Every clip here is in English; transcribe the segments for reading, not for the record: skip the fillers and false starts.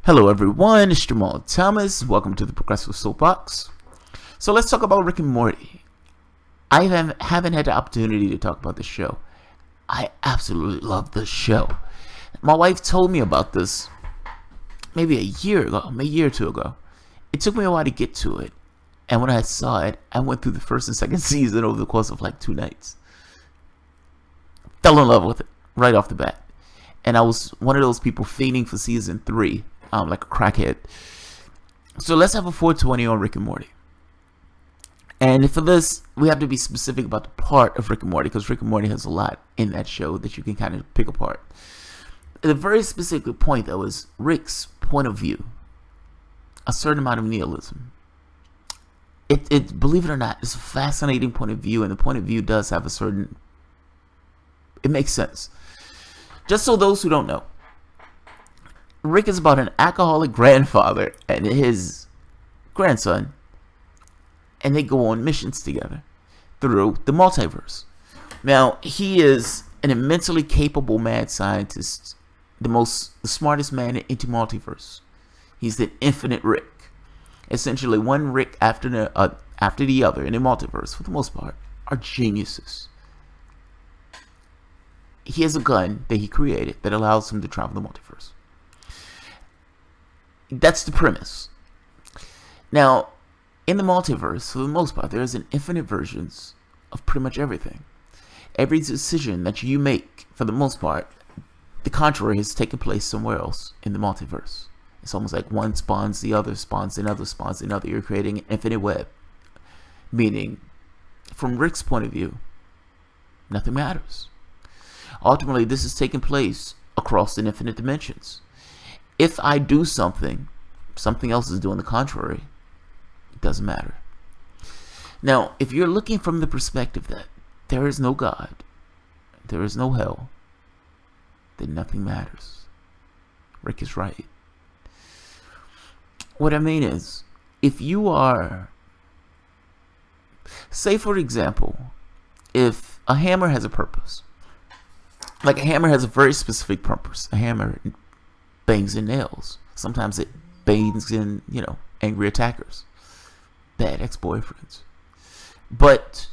Hello everyone, it's Jamal Thomas. Welcome to the Progressive Soapbox. So let's talk about Rick and Morty. I haven't had the opportunity to talk about the show. I absolutely love this show. My wife told me about this maybe a year or two ago. It took me a while to get to it. And when I saw it, I went through the first and second season over the course of like 2 nights. Fell in love with it right off the bat. And I was one of those people fiending for season 3. Like a crackhead. So let's have a 420 on Rick and Morty. And for this, we have to be specific about the part of Rick and Morty, because Rick and Morty has a lot in that show that you can kind of pick apart. The very specific point, though, is Rick's point of view. A certain amount of nihilism. It believe it or not, it's a fascinating point of view, and the point of view does have a certain... It makes sense. Just so those who don't know, Rick is about an alcoholic grandfather and his grandson, and they go on missions together through the multiverse. Now, he is an immensely capable mad scientist, the smartest man into multiverse. He's the infinite Rick. Essentially, one Rick after the other in the multiverse, for the most part, are geniuses. He has a gun that he created that allows him to travel the multiverse. That's the premise. Now, in the multiverse, for the most part, there is an infinite versions of pretty much everything. Every decision that you make, for the most part, the contrary has taken place somewhere else in the multiverse. It's almost like one spawns the other, spawns another, spawns another. You're creating an infinite web. Meaning, from Rick's point of view, nothing matters. Ultimately, this is taking place across the infinite dimensions. If I do something, something else is doing the contrary, it doesn't matter. Now, if you're looking from the perspective that there is no God, there is no hell, then nothing matters. Rick is right. What I mean is, if you are, say for example, if a hammer has a purpose, like a hammer has a very specific purpose. A hammer bangs in nails. Sometimes it bangs in, angry attackers, bad ex-boyfriends. But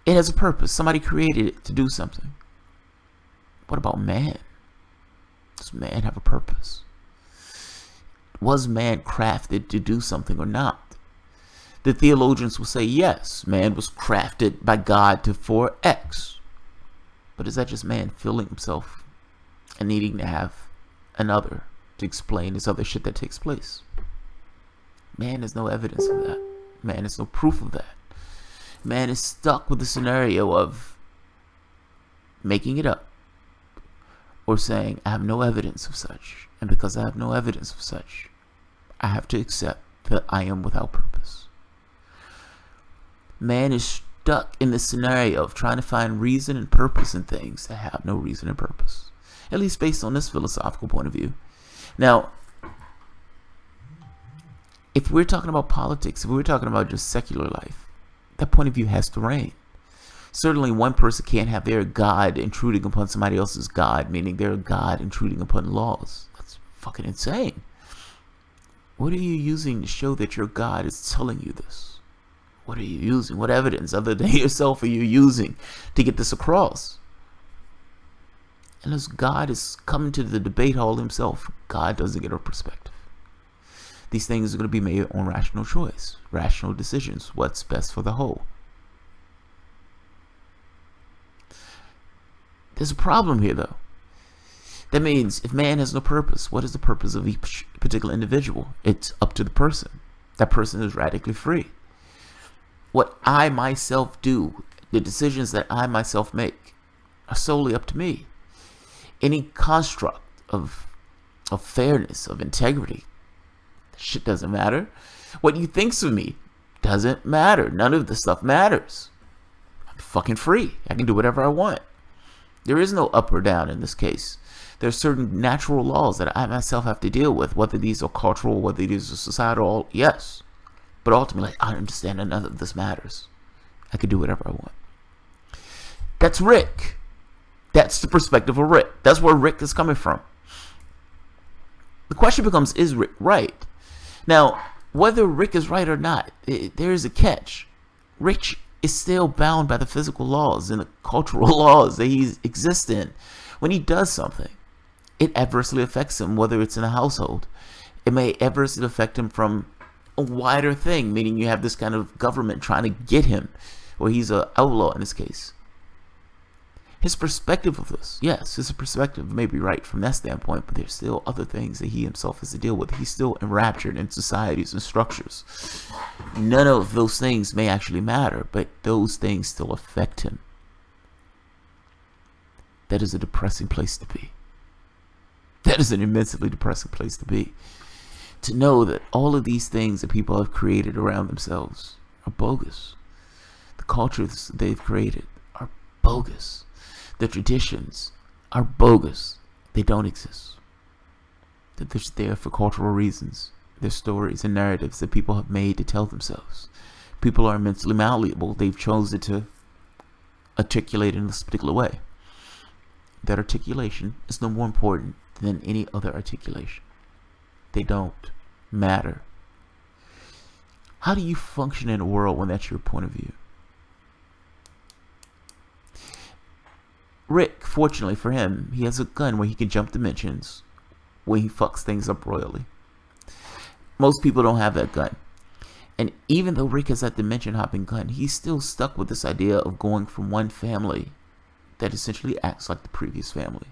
it has a purpose. Somebody created it to do something. What about man? Does man have a purpose? Was man crafted to do something or not? The theologians will say yes, man was crafted by God for X. But is that just man feeling himself and needing to have another to explain this other shit that takes place? Man has no evidence of that. Man has no proof of that. Man is stuck with the scenario of making it up or saying, I have no evidence of such. And because I have no evidence of such, I have to accept that I am without purpose. Man is stuck in this scenario of trying to find reason and purpose in things that have no reason and purpose. At least based on this philosophical point of view. Now, if we're talking about politics, if we're talking about just secular life, that point of view has to reign. Certainly one person can't have their God intruding upon somebody else's God, meaning their God intruding upon laws. That's fucking insane. What are you using to show that your God is telling you this? What are you using? What evidence other than yourself are you using to get this across? Unless God is coming to the debate hall himself, God doesn't get a perspective. These things are going to be made on rational choice, rational decisions, what's best for the whole. There's a problem here, though. That means if man has no purpose, what is the purpose of each particular individual? It's up to the person. That person is radically free. What I myself do, the decisions that I myself make, are solely up to me. Any construct of fairness, of integrity, that shit doesn't matter. What you think's of me doesn't matter. None of this stuff matters. I'm fucking free. I can do whatever I want. There is no up or down in this case. There are certain natural laws that I myself have to deal with, whether these are cultural, whether these are societal, yes. But ultimately, I understand that none of this matters. I can do whatever I want. That's Rick. That's the perspective of Rick. That's where Rick is coming from. The question becomes, is Rick right? Now, whether Rick is right or not, there is a catch. Rick is still bound by the physical laws and the cultural laws that he exists in. When he does something, it adversely affects him, whether it's in a household. It may adversely affect him from a wider thing, meaning you have this kind of government trying to get him, or he's an outlaw in this case. His perspective of this, yes, his perspective may be right from that standpoint, but there's still other things that he himself has to deal with. He's still enraptured in societies and structures. None of those things may actually matter, but those things still affect him. That is a depressing place to be. That is an immensely depressing place to be. To know that all of these things that people have created around themselves are bogus. The cultures they've created are bogus. The traditions are bogus. They don't exist. They're just there for cultural reasons. They're stories and narratives that people have made to tell themselves. People are mentally malleable. They've chosen to articulate in this particular way. That articulation is no more important than any other articulation. They don't matter. How do you function in a world when that's your point of view? Rick, fortunately for him, he has a gun where he can jump dimensions when he fucks things up royally. Most people don't have that gun. And even though Rick has that dimension hopping gun, he's still stuck with this idea of going from one family that essentially acts like the previous family.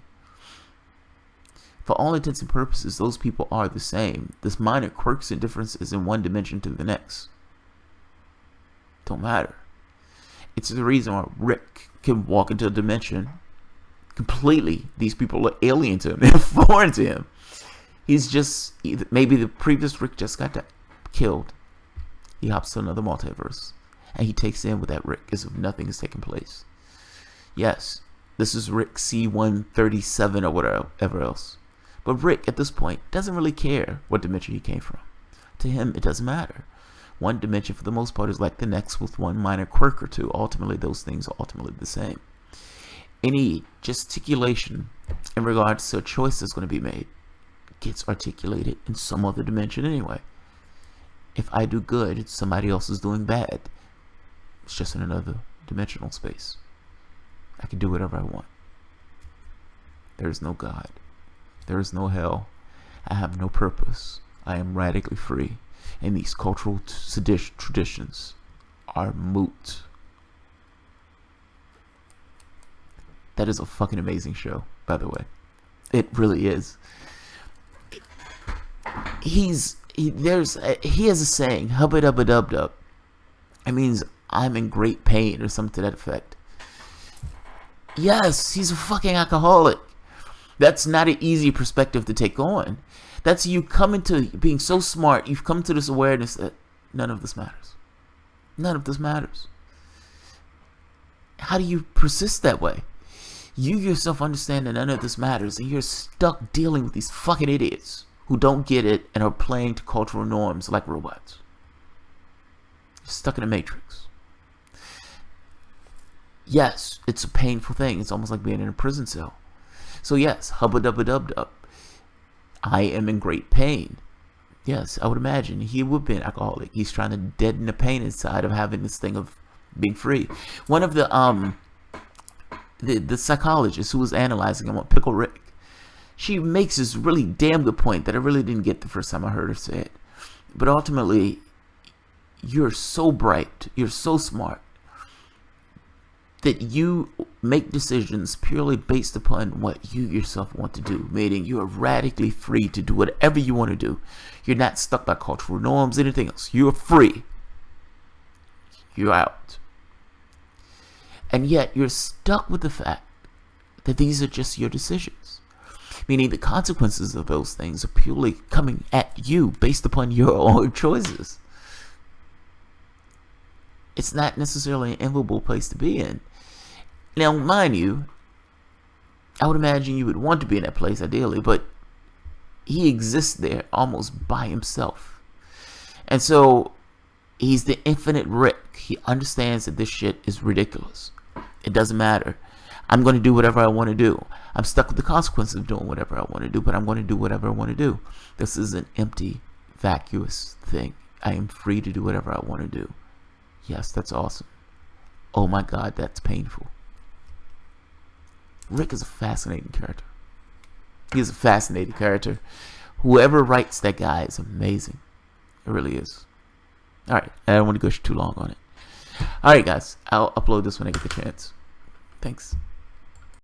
For all intents and purposes, those people are the same. This minor quirks and differences in one dimension to the next don't matter. It's the reason why Rick can walk into a dimension completely. These people are alien to him. They're foreign to him. He's just, maybe the previous Rick just got killed. He hops to another multiverse. And he takes in with that Rick as if nothing has taken place. Yes, this is Rick C-137 or whatever else. But Rick, at this point, doesn't really care what dimension he came from. To him, it doesn't matter. One dimension, for the most part, is like the next with one minor quirk or two. Ultimately, those things are ultimately the same. Any gesticulation in regards to a choice that's going to be made gets articulated in some other dimension anyway. If I do good, somebody else is doing bad. It's just in another dimensional space. I can do whatever I want. There is no God. There is no hell. I have no purpose. I am radically free. And these cultural traditions are moot. That is a fucking amazing show, by the way. It really is. He has a saying, hubba dubba dub dub. It means I'm in great pain or something to that effect. Yes, he's a fucking alcoholic. That's not an easy perspective to take on. That's you coming to being so smart. You've come to this awareness that none of this matters. None of this matters. How do you persist that way? You yourself understand that none of this matters, and you're stuck dealing with these fucking idiots who don't get it and are playing to cultural norms like robots. You're stuck in a matrix. Yes, it's a painful thing. It's almost like being in a prison cell. So yes, hubba dubba dub dub. I am in great pain. Yes, I would imagine he would be an alcoholic. He's trying to deaden the pain inside of having this thing of being free. One of the psychologist who was analyzing him on Pickle Rick, she makes this really damn good point that I really didn't get the first time I heard her say it. But ultimately, you're so bright, you're so smart, that you make decisions purely based upon what you yourself want to do, meaning you are radically free to do whatever you want to do. You're not stuck by cultural norms, anything else. You're free. You're out. And yet you're stuck with the fact that these are just your decisions, meaning the consequences of those things are purely coming at you based upon your own choices. It's not necessarily an enviable place to be in. Now, mind you, I would imagine you would want to be in that place ideally, but he exists there almost by himself. And so he's the infinite Rick. He understands that this shit is ridiculous. It doesn't matter. I'm going to do whatever I want to do. I'm stuck with the consequences of doing whatever I want to do, but I'm going to do whatever I want to do. This is an empty, vacuous thing. I am free to do whatever I want to do. Yes, that's awesome. Oh my God, that's painful. Rick is a fascinating character. He is a fascinating character. Whoever writes that guy is amazing. It really is. Alright, I don't want to go too long on it. Alright guys, I'll upload this when I get the chance. Thanks.